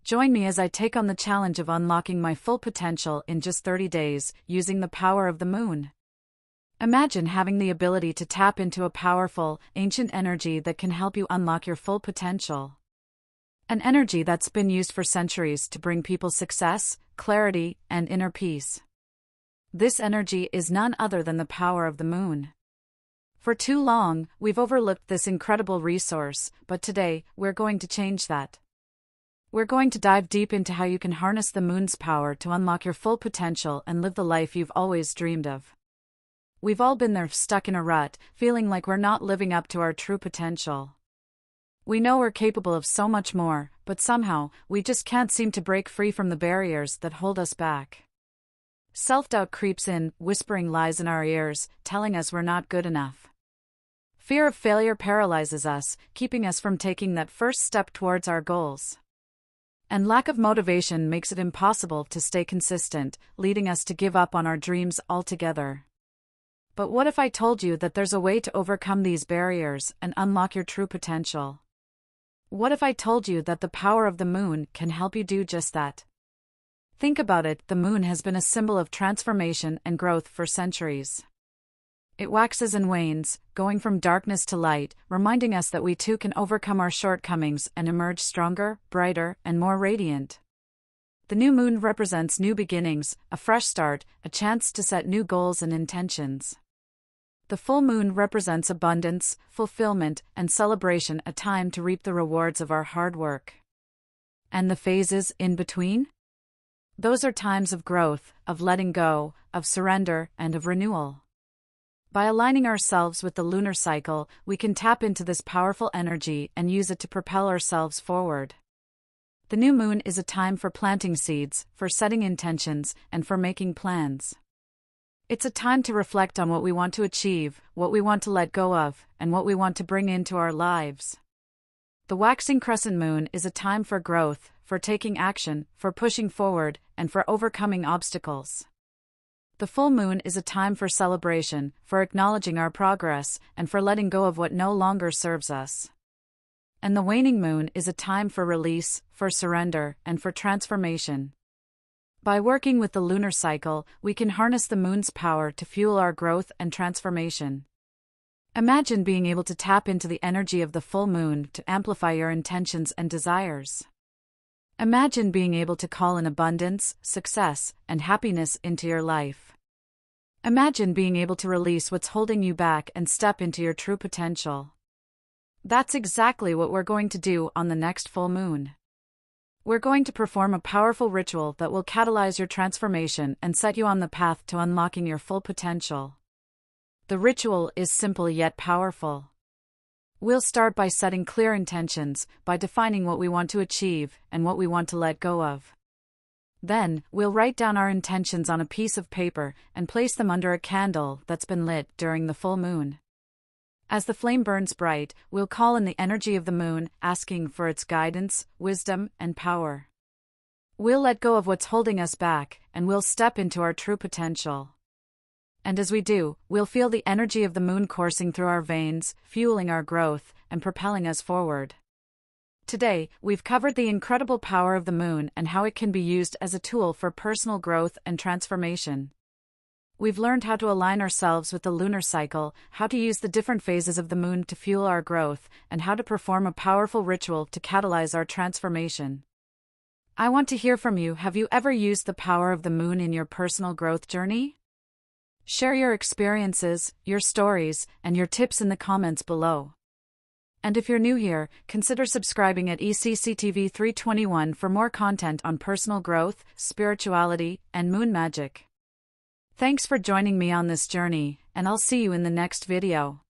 Join me as I take on the challenge of unlocking my full potential in just 30 days, using the power of the moon. Imagine having the ability to tap into a powerful, ancient energy that can help you unlock your full potential. An energy that's been used for centuries to bring people success, clarity, and inner peace. This energy is none other than the power of the moon. For too long, we've overlooked this incredible resource, but today, we're going to change that. We're going to dive deep into how you can harness the moon's power to unlock your full potential and live the life you've always dreamed of. We've all been there, stuck in a rut, feeling like we're not living up to our true potential. We know we're capable of so much more, but somehow, we just can't seem to break free from the barriers that hold us back. Self-doubt creeps in, whispering lies in our ears, telling us we're not good enough. Fear of failure paralyzes us, keeping us from taking that first step towards our goals. And lack of motivation makes it impossible to stay consistent, leading us to give up on our dreams altogether. But what if I told you that there's a way to overcome these barriers and unlock your true potential? What if I told you that the power of the moon can help you do just that? Think about it, the moon has been a symbol of transformation and growth for centuries. It waxes and wanes, going from darkness to light, reminding us that we too can overcome our shortcomings and emerge stronger, brighter, and more radiant. The new moon represents new beginnings, a fresh start, a chance to set new goals and intentions. The full moon represents abundance, fulfillment, and celebration, a time to reap the rewards of our hard work. And the phases in between? Those are times of growth, of letting go, of surrender, and of renewal. By aligning ourselves with the lunar cycle, we can tap into this powerful energy and use it to propel ourselves forward. The new moon is a time for planting seeds, for setting intentions, and for making plans. It's a time to reflect on what we want to achieve, what we want to let go of, and what we want to bring into our lives. The waxing crescent moon is a time for growth, for taking action, for pushing forward, and for overcoming obstacles. The full moon is a time for celebration, for acknowledging our progress, and for letting go of what no longer serves us. And the waning moon is a time for release, for surrender, and for transformation. By working with the lunar cycle, we can harness the moon's power to fuel our growth and transformation. Imagine being able to tap into the energy of the full moon to amplify your intentions and desires. Imagine being able to call in abundance, success, and happiness into your life. Imagine being able to release what's holding you back and step into your true potential. That's exactly what we're going to do on the next full moon. We're going to perform a powerful ritual that will catalyze your transformation and set you on the path to unlocking your full potential. The ritual is simple yet powerful. We'll start by setting clear intentions, by defining what we want to achieve and what we want to let go of. Then, we'll write down our intentions on a piece of paper and place them under a candle that's been lit during the full moon. As the flame burns bright, we'll call in the energy of the moon, asking for its guidance, wisdom, and power. We'll let go of what's holding us back, and we'll step into our true potential. And as we do, we'll feel the energy of the moon coursing through our veins, fueling our growth, and propelling us forward. Today, we've covered the incredible power of the moon and how it can be used as a tool for personal growth and transformation. We've learned how to align ourselves with the lunar cycle, how to use the different phases of the moon to fuel our growth, and how to perform a powerful ritual to catalyze our transformation. I want to hear from you. Have you ever used the power of the moon in your personal growth journey? Share your experiences, your stories, and your tips in the comments below. And if you're new here, consider subscribing at ECCTV 321 for more content on personal growth, spirituality, and moon magic. Thanks for joining me on this journey, and I'll see you in the next video.